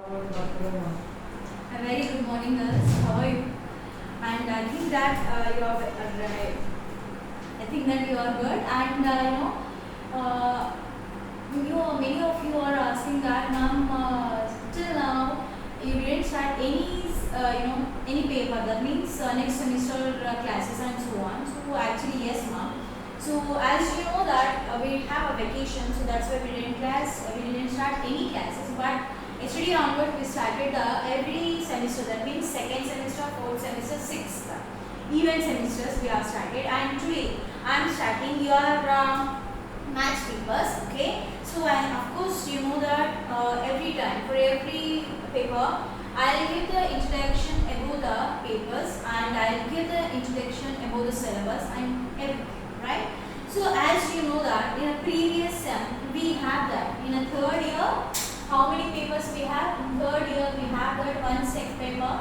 A very good morning, girls. How are you? And I think that you are. I think that you are good. And many of you are asking that, ma'am, till now you didn't start any paper. That means next semester classes and so on. So actually, yes, ma'am. So as you know that we have a vacation, so that's why we didn't start any classes. But yesterday onward we started every semester. That means second semester, fourth semester, sixth. Event semesters we have started, and today I am starting your maths papers. Okay. So and of course you know that every time for every paper I'll give the introduction about the papers and I'll give the introduction about the syllabus and everything. Right? So as you know that in a previous sem we have that in a third year, how many papers we have? In third year we have that one sec paper,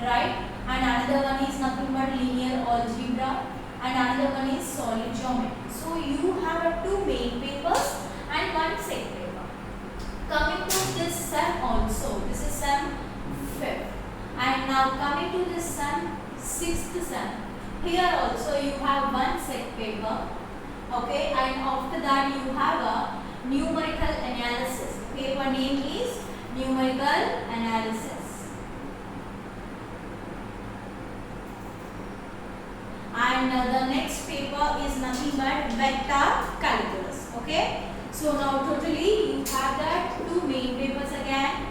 right? And another one is nothing but linear algebra and another one is solid geometry. So you have two main papers and one sec paper. Coming to this sem also, this is sem 5th, and now coming to this sem 6th sem. Here also you have one sec paper, okay, and after that you have a numerical analysis. Paper name is numerical analysis, and the next paper is nothing but vector calculus. Okay, so now totally you have that two main papers again.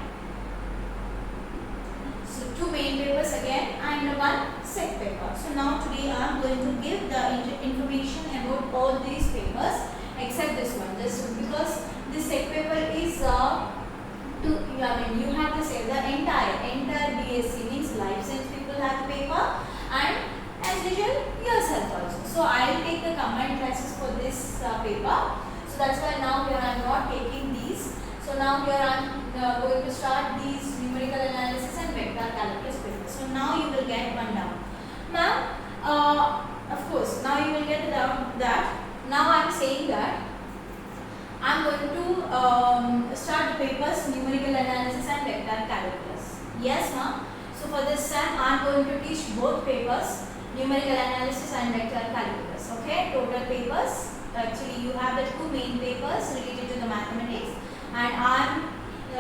So two main papers again and one sec paper. So now today I am going to give the information about all these papers except this one, just because this sec paper is you have to say the entire BSc means life science people have the paper, and as usual yourself also. So I will take the combined classes for this paper. So that's why now here I am not taking these. So now here I am going to start these numerical analysis and vector calculus papers. So now you will get one down. Ma'am, of course now you will get down that. Now I am saying that I am going to start the papers numerical analysis and vector calculus. Yes, ma'am. So for this sem I am going to teach both papers, numerical analysis and vector calculus. Okay, total papers. Actually, you have the two main papers related to the mathematics, and I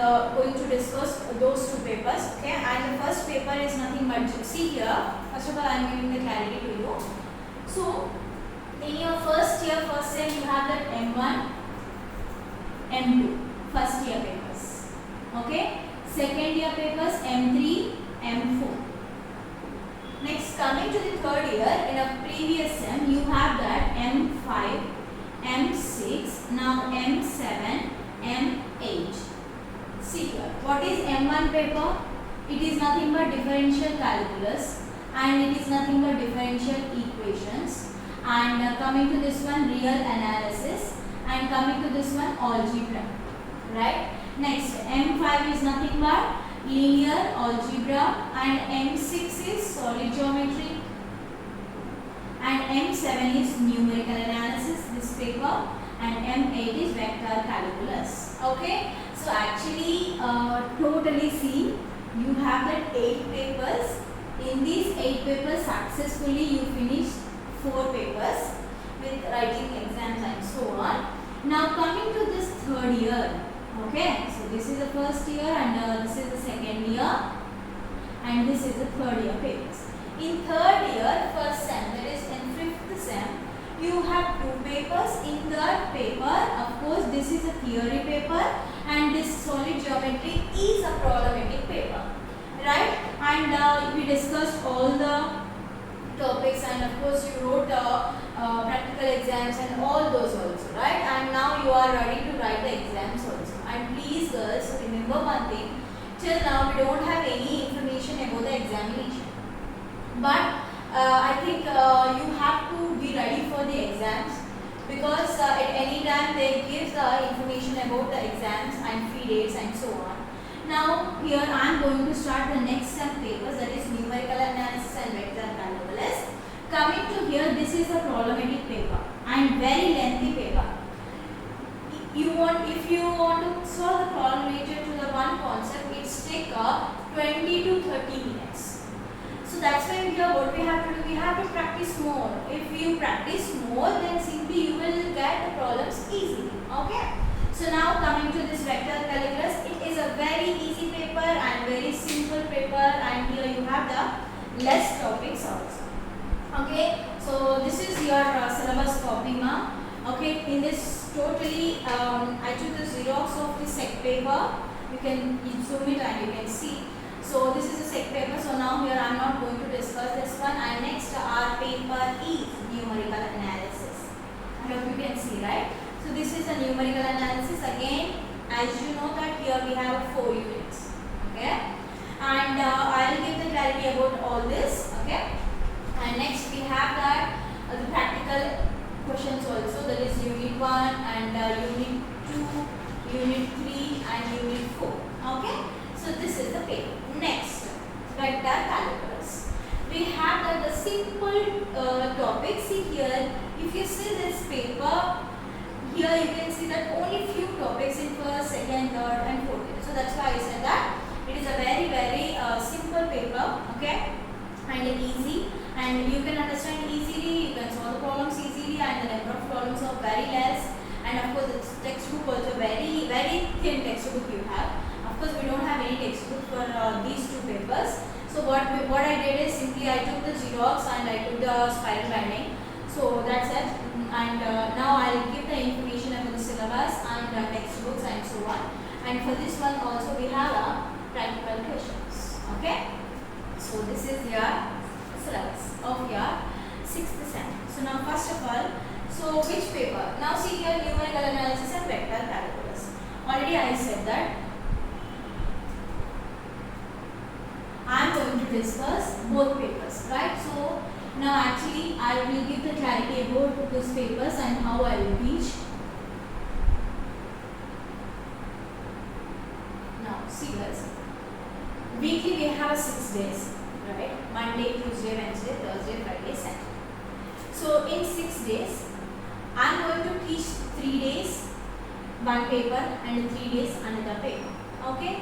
am going to discuss those two papers. Okay, and the first paper is nothing but, see here. First of all, I am giving the clarity to you. So in your first year, first sem, you have that M1, M2, first year papers. Okay. Second year papers M3, M4. Next, coming to the third year, in a previous sem, you have that M5, M6, now M7, M8. See here, what is M1 paper? It is nothing but differential calculus and it is nothing but differential equations. And coming to this one, real analysis, and coming to this one, algebra. Right? Next, M5 is nothing but linear algebra, and M6 is solid geometry, and M7 is numerical analysis, this paper, and M8 is vector calculus. Okay? So actually, totally see, you have that 8 papers. In these 8 papers, successfully you finished 4 papers with writing exams and so on. Now coming to this third year. Okay, so this is the first year and this is the second year and this is the third year papers. In third year, first sem, that is in 5th sem, you have 2 papers. In third paper, of course, this is a theory paper and this solid geometry is a problematic paper. Right? And we discussed all the topics, and of course you wrote practical exams and all those also, right? And now you are ready to write the exams also. And please girls, remember one thing, till now we don't have any information about the examination, but I think you have to be ready for the exams, because at any time they give the information about the exams and fee dates and so on. Now here I am going to start the next sem papers, that is numerical analysis and vector calculus. Coming to here, this is a problematic paper and very lengthy paper. If you want to solve the problem related to the one concept, it's 30 minutes. So that's why here what we have to do, we have to practice more. If you practice more, then simply you will get the problems easily. Okay. So now coming to this vector calculus, it is a very easy paper and very simple paper, and here you have the less topics also. Okay. So this is your syllabus copy, ma. Okay. In this totally, I took the xerox of the sec paper. You can zoom it and you can see. So this is a sec paper. So now here I am not going to discuss this one. And next our paper is numerical analysis. I hope you can see, right? So this is a numerical analysis. Again, as you know that here we have 4 units. Okay. And I will give the clarity about all this. Okay. And next we have that the practical questions also. That is unit 1 and unit 2, unit 3 and unit 4. Okay. So this is the paper. Next, vector calculus. We have that the simple topic. See here, if you see this paper, here you can see that only few topics in first, second, third and fourth. So that's why I said that it is a very simple paper, okay, and easy, and you can understand easily, you can solve the problems easily, and the number of problems are very less, and of course it's textbook also very thin textbook you have. Of course we don't have any textbook for these two papers. So what I did is simply I took the xerox and I took the spiral binding. So that's it. And now I'll give the information about the syllabus and textbooks and so on. And for this one also we have practical questions. Okay. So this is your syllabus of your 6th sem. So now first of all, so which paper? Now see here, numerical analysis and vector calculus. Already I said that I am going to discuss both papers, right? So now actually I will give the clarity about those papers and how I will teach. Now see guys, weekly we have 6 days, right? Monday, Tuesday, Wednesday, Thursday, Friday, Saturday. So in 6 days I am going to teach 3 days one paper and 3 days another paper. Okay.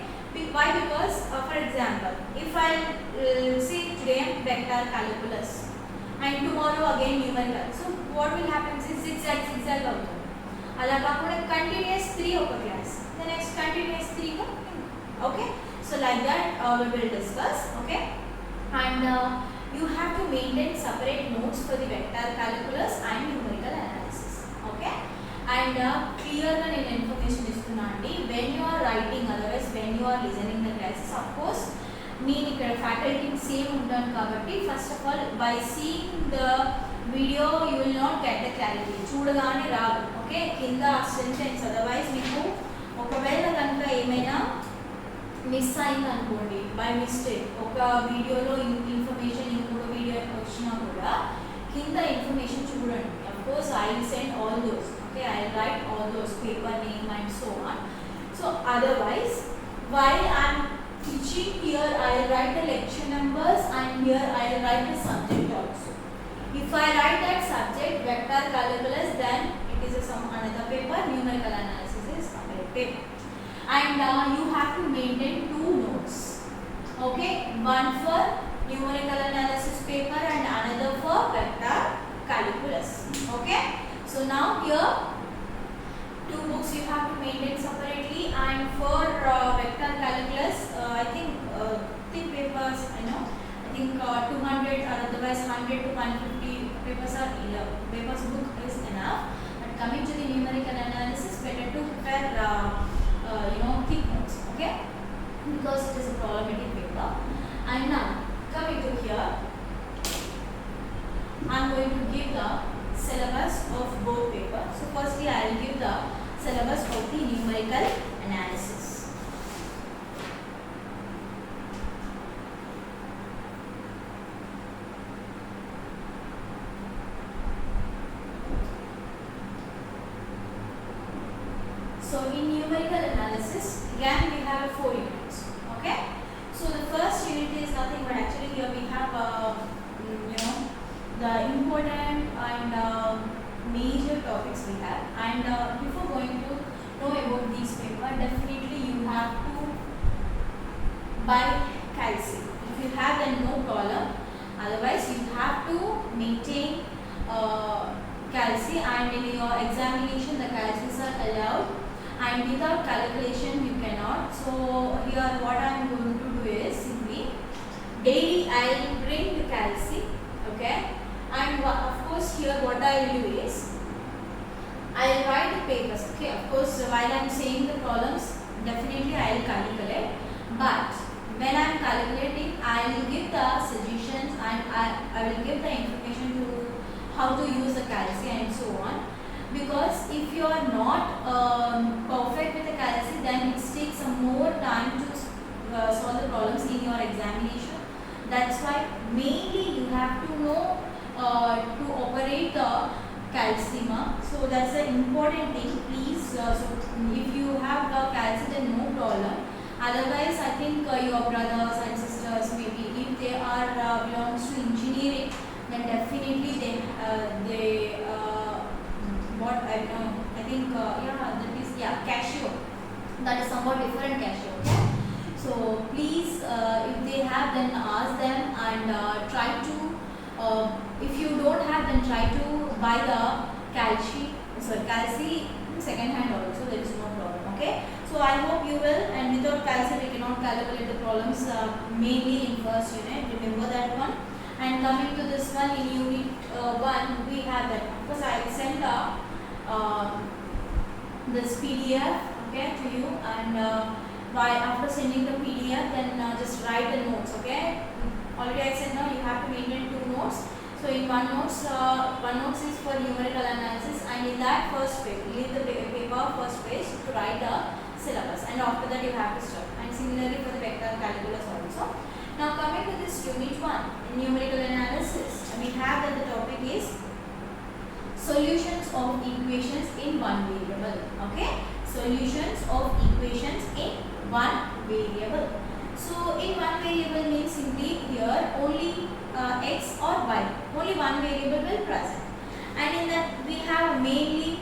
Why? Because for example, if I say today vector calculus and tomorrow again numerical, so what will happen is zigzag అవుతుంది. అలా కాకుండా continuous 3 ఒక class, the next continuous 3 గా. Okay, so like that we will discuss. Okay, and you have to maintain separate notes for the vector calculus and numerical analysis. Okay, and clear గా నేను information ఇస్తున్నా అండి. when you are writing, otherwise when you are listening the classes, of course నేను ఇక్కడ faculty same ఉంటాను కాబట్టి first of all by seeing the video you will not get the clarity. చూడగానే రాదు. ఓకే, కింద సెంటెన్స్ అదర్వైజ్ మీకు ఒకవేళ కనుక ఏమైనా మిస్ అయింది అనుకోండి బై మిస్టేక్, ఒక వీడియోలో ఇన్ఫర్మేషన్ ఇంకొక వీడియో వచ్చినా కూడా కింద ఇన్ఫర్మేషన్ చూడండి. Of course I will send all those. Okay, I will write all those paper name and so on. So otherwise, while I am teaching here, I will write the lecture numbers and here I will write the subject also. If I write that subject vector calculus, then it is some another paper. Numerical analysis is separate paper, and you have to maintain 2 notes. Okay, one for numerical analysis paper and another for vector calculus. Okay. So now here 2 books you have to maintain separately, and for vector calculus I think thick papers, I know, I think 200 or otherwise 100 to 150 papers are enough. Papers book is enough. But coming to the numerical analysis, better to prepare thick notes. Okay, because it is a problematic paper. And now coming to here, I am going to give the syllabus of both papers. So firstly I will give the syllabus of the numerical analysis. So in numerical analysis again we have 4 units. Okay, so the first unit is nothing but actually here we have the important and major topics we have, and before going to know about these paper, definitely you have to buy calcium. you have, then no problem. Otherwise, you have to maintain calci, and in your examination the calcis are allowed, and without calculation you cannot. So here what I am going to do is simply daily I will bring the calci, okay, and of course here what I will do is I will write the papers, okay. Of course while I am saying the problems, definitely I will calculate, but when I am calculating I will give the suggestions, and I will give the information to how to use the calci and so on. Because if you are not perfect with the calci, then it takes some more time to solve the problems in your examination. That's why mainly you have to know to operate the calcima. So that's the important thing. Please, so if you have the calci, then no problem. Otherwise, I think your brothers and sisters, maybe if they are belongs to engineering, then definitely they what I know. I think cashier. That is somewhat different cashier. Okay? So please, if they have, then ask them, and try to. If you don't have, then try to buy the calci second hand also. There is no problem. Okay. So I hope you will. And without calci, we cannot calculate the problems. Mainly in first unit. Remember that one. And coming to this one, in unit 1, we have that. Of course, I will send this PDF, okay, to you, and after sending the PDF, then just write the notes, okay. Already I said now you have to maintain 2 notes. So in one notes is for numerical analysis, and in that first page, leave the paper first page to write the syllabus, and after that you have to stop. And similarly for the vector calculus also. Now coming to this unit 1, numerical analysis, we have that the topic is solutions of equations in one variable. Okay, solutions of equations in one variable. So in one variable means simply here only x or y, only one variable will present, and in that we have mainly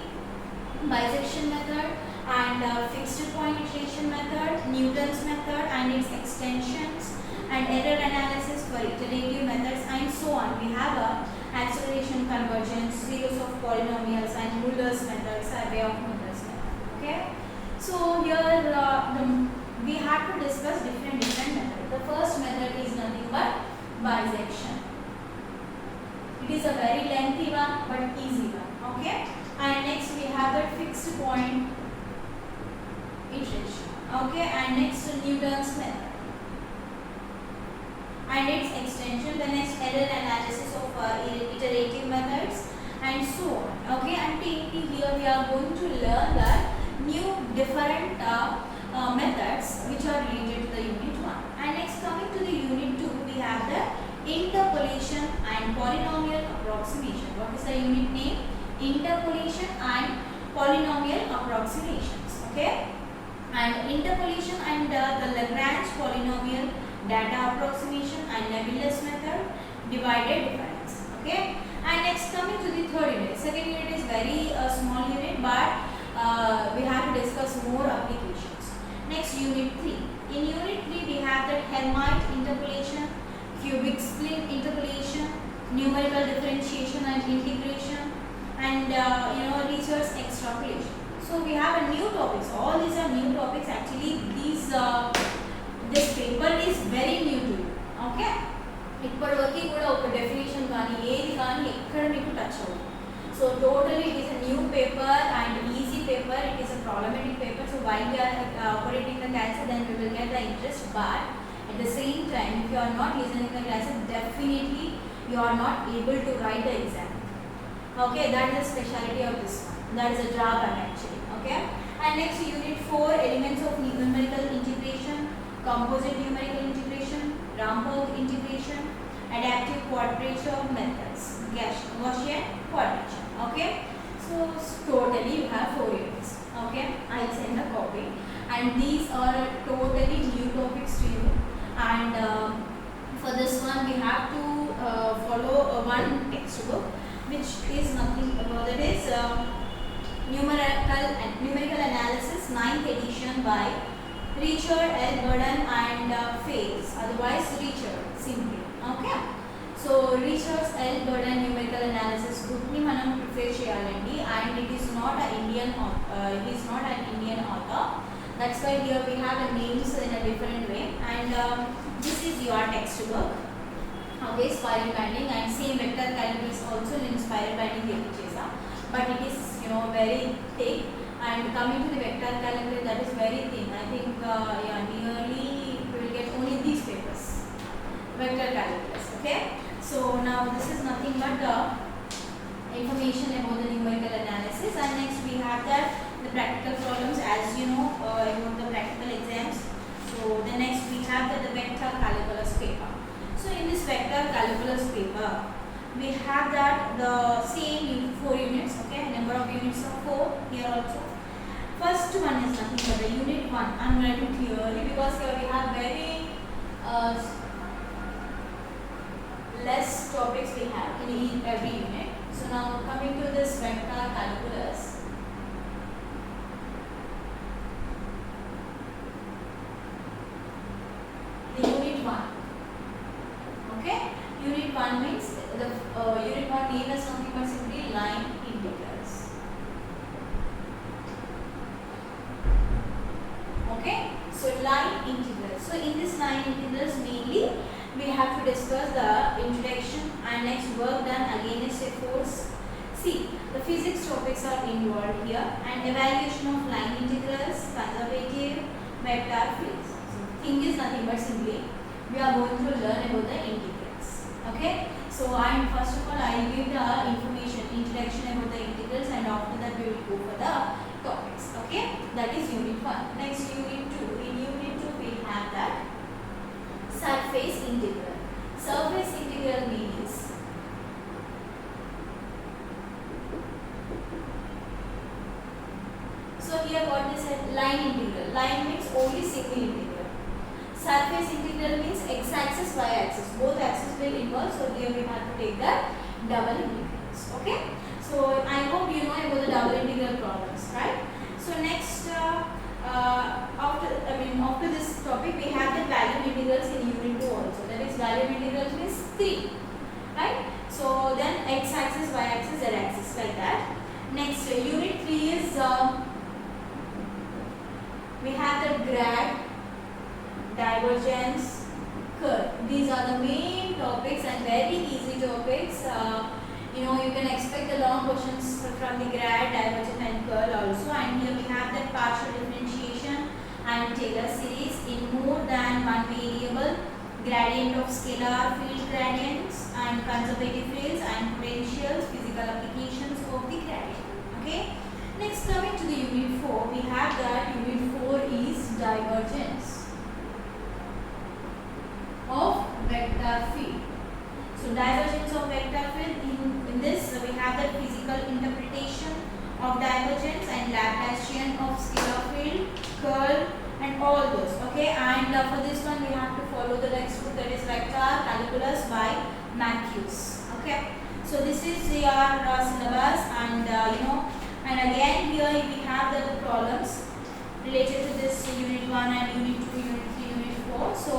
bisection method and fixed point iteration method, Newton's method and its extensions, and error analysis for iterative methods, and so on. We have a acceleration, convergence, series of polynomials, and Muller's methods, array of Muller's method. Okay. So here we have to discuss different methods. The first method is nothing but bisection. It is a very lengthy one but easy one. Okay. And next we have the fixed point iteration. Okay. And next Newton's method and its extension. The next error analysis of iterative methods, and so on. Okay. And here we are going to learn the new different methods which are related to the unit 1. And next, coming to the unit 2, we have the interpolation and polynomial approximation. What is the unit name? Interpolation and polynomial approximations. Okay. And interpolation and the Lagrange polynomial data approximation and nebulous method, divided difference. Okay. And next, coming to the third unit. Second unit is very small unit, but we have to discuss more applications. Next, unit 3. In unit 3, we have the Hermite interpolation, cubic split interpolation, numerical differentiation and integration, and research extrapolation. So we have a new topics. All these are new topics. Actually, this paper is very new to you. Okay. ఇప్పటివరకు కూడా ఒక definition కానీ ఏది కానీ ఎక్కడ మీకు touch అవ్వదు. So totally it is a new paper and easy paper. It is a problematic paper. So while we are operating the classes, then we will get the interest. But at the same time, if you are not listening to the classes, definitely you are not able to write the exam. Okay, that is the speciality of this one. That is a drawback actually. Okay. And next, unit 4, elements of numerical integration, composite numerical integration, Ramberg integration, adaptive quadrature methods, Gaussian quadrature. Okay. So totally you have 4 units. Okay. I will send a copy. And these are totally new topics to you. And for this one, we have to follow one textbook, which is nothing about it is numerical analysis 9th edition by Richard L. Burden and Fails, otherwise Richards. Self burden numerical analysis బుక్ని మనం prefer చేయాలండి. And it is not an Indian author. That's why here we have the names in a different way. And this is your textbook. Okay, spiral binding and same vector calculus also in spiral binding chesa, but it is very thick. And coming to the vector calculus, that is very thin. I think nearly we will get only these papers, vector calculus. Okay, so now this is nothing but information about the numerical analysis. And next we have that the practical problems, as you know about the practical exams. So the next we have the vector calculus paper. So in this vector calculus paper, we have that the same 4 units. Okay, number of units are 4 here also. First one is nothing but the unit 1. I'm going to clearly, because here we have very less topics we have in every unit. So now coming to this vector calculus, the unit 1. Okay, unit 1 means the unit 1 name is nothing but simply line integrals. Okay, so line integrals. So in this line integrals mainly we have to discuss the introduction and next work done against a force. See, the physics topics are involved here, and evaluation of line integrals, conservative, vector fields. So thing is nothing but simply we are going to learn about the integrals. Okay, so and first of all I will give the information, introduction about the integrals, and after that we will go for the topics. Okay, that is unit 1. Next unit 2. In unit 2 we have that surface integral. Surface integral means so here what is a line integral? Line means only single integral. Surface integral means x-axis, y-axis. Both axes will involve. So here we have to take the double integrals. Okay. So I hope you know about the double integral problems, right? So next, after this topic, we have the volume integrals in unit 2 also. That is, volume integrals means 3, right? So then x-axis, y-axis, z-axis, like that. Next, unit 3 is we have the grad, divergence, curl. These are the main topics and very easy topics. You can expect the long questions from the grad, divergence and curl also. And here we have the partial differentiation and Taylor series in more than one variable, gradient of scalar field gradients and conservative fields and potentials, physical applications of the gradient. Okay. Next, coming to the unit 4, we have that unit 4 is divergence of vector field. So divergence of vector field, in this we have the physical interpretation of divergence and Laplacian of scalar field, curl and all those. Okay, and for this one we have to follow the textbook, that is vector calculus by Matthews. Okay, so this is your syllabus, and and again here we have the problems related to this unit 1 and unit 2, unit 3, unit 4. So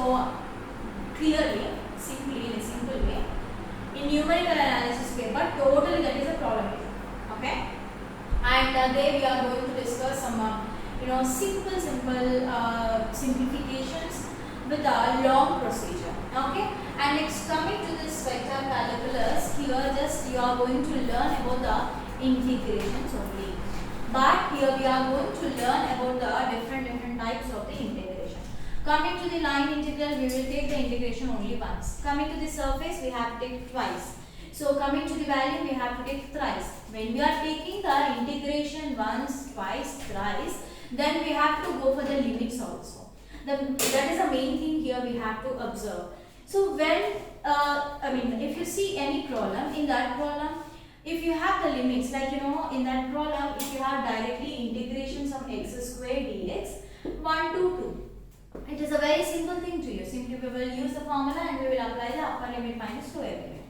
clearly, simply in a simple way, in numerical analysis paper, totally that is a problem. Okay, and there we are going to discuss some simplifications with a long procedure. Okay, and next, coming to this vector calculus, here just you are going to learn about the integrations only, but here we are going to learn about the different types of the integration. Coming to the line integral, we will take the integration only once. Coming to the surface, we have to take twice. So coming to the value, we have to take thrice. When we are taking the integration once, twice, thrice, then we have to go for the limits also. That is the main thing here we have to observe. So when if you see any problem, in that problem, if you have the limits, like in that problem, if you have directly integration of x square dx 1 to 2, it is a very simple thing to you. Simply we will use the formula and we will apply the upper limit minus lower limit.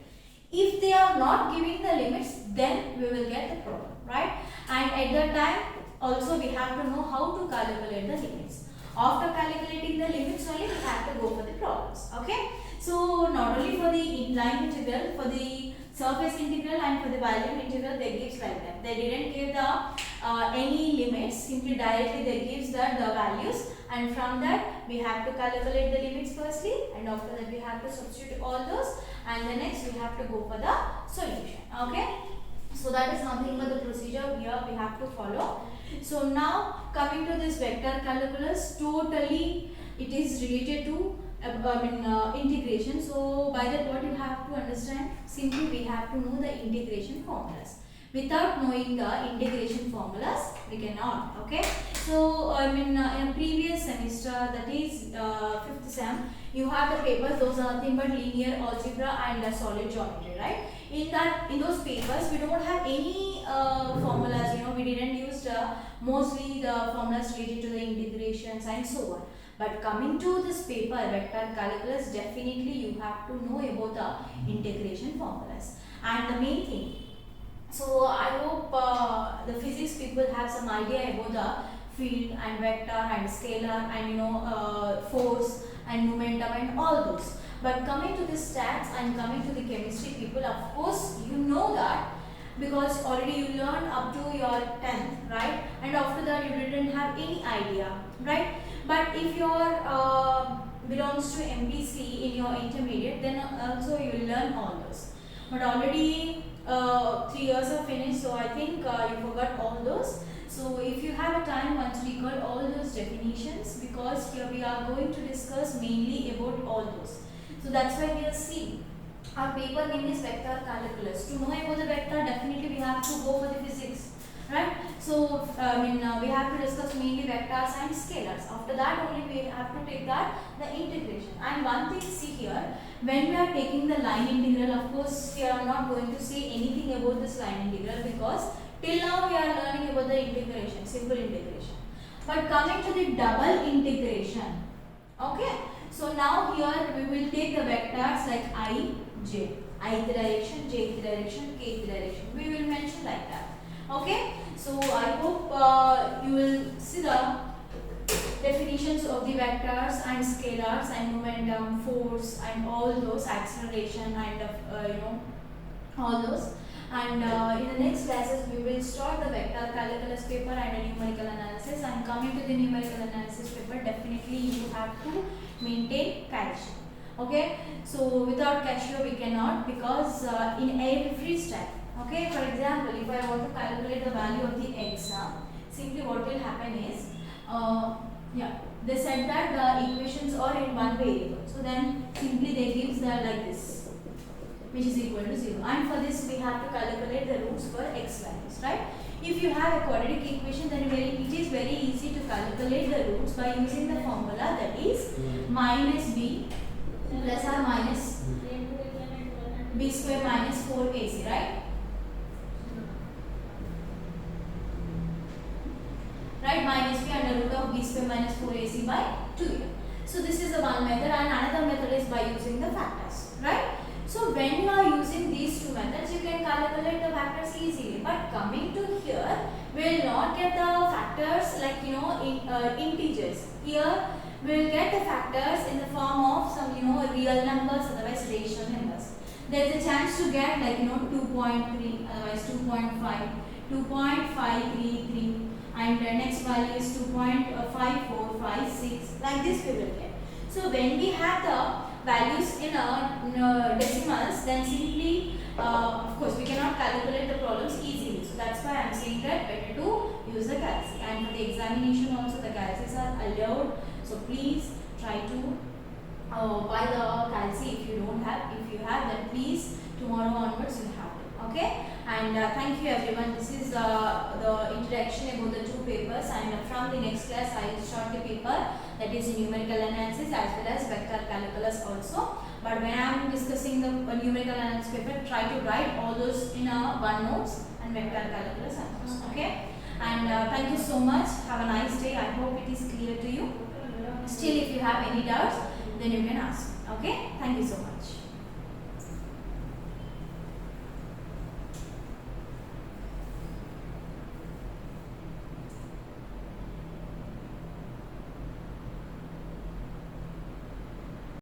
If they are not giving the limits, then we will get the problem, right? And at that time also we have to know how to calculate the limits. After calculating the limits only, we have to go for the problems. Okay, so not only for the line integral, for the surface integral, and for the volume integral they gives like that. They didn't give the any limits, simply directly they gives the values, and from that we have to calculate the limits firstly, and after that we have to substitute all those, and then next we have to go for the solution. Okay, so that is nothing but the procedure here we have to follow. So now coming to this vector calculus, totally it is related to integration. So by that what you have to understand, simply we have to know the integration formulas. Without knowing the integration formulas we cannot. Okay, so in a previous semester, that is 5th sem, you have the papers, those are nothing but linear algebra and solid geometry, right? In those papers we don't have any formulas, we didn't use mostly the formulas related to the integrations and so on. But coming to this paper, vector calculus, definitely you have to know about the integration formulas. And the main thing, so I hope the physics people have some idea about the field and vector and scalar and force and momentum and all those. But coming to the stats and coming to the chemistry people, of course you know that, because already you learned up to your 10th, right? And after that you didn't have any idea, right? But if your belongs to MPC in your intermediate, then also you will learn all those. But already 3 years are finished, so I think you forgot all those. So if you have a time, once recall all those definitions, because here we are going to discuss mainly about all those. So that's why we are seeing our paper name is vector calculus. To know about the vector, definitely we have to go for the physics, right? So we have to discuss mainly vectors and scalars. After that only we have to take that the integration. And one thing, see here, when we are taking the line integral, of course here I am not going to say anything about this line integral, because till now we are learning about the integration, simple integration. But coming to the double integration, okay, so now here we will take the vectors like I, j, ith direction, jth direction, kth direction, we will mention like that. Okay, so I hope you will see the definitions of the vectors and scalars and momentum, force and all those, acceleration and all those. And in the next classes we will start the vector calculus paper and a numerical analysis. And coming to the numerical analysis paper, definitely you have to maintain Casio. Okay, so without Casio we cannot, because in every step, okay, for example, if I want to calculate the value of the x, simply what will happen is, they said that the equations are in one variable, so then simply they gives that like this, which is equal to 0, and for this we have to calculate the roots for x values, right? If you have a quadratic equation, then it is very easy to calculate the roots by using the formula, that is minus b plus or minus b square minus 4ac, right? Right, minus b under root of b square minus 4ac by 2a. So this is the one method, and another method is by using the factors, right? So when you are using these two methods, you can calculate the factors easily. But coming to here, we will not get the factors like integers. Here we will get the factors in the form of some real numbers, otherwise rational numbers. There is a chance to get like 2.3, otherwise 2.5, 2.533, and the next value is 2.5456, like this we will get. So when we have the values in decimals, then simply of course we cannot calculate the problems easily. So that's why I am saying that better to use the calci. And for the examination also the calcis are allowed. So please try to buy the calci if you don't have. If you have, then please tomorrow onwards you have it. Okay. And thank you everyone. This is the introduction about the two papers, and from the next class I will start the paper, that is numerical analysis as well as vector calculus also. But when I am discussing the numerical analysis paper, try to write all those in one notes, and vector calculus and those. Okay. And thank you so much. Have a nice day. I hope it is clear to you. Still, if you have any doubts, then you can ask. Okay. Thank you so much.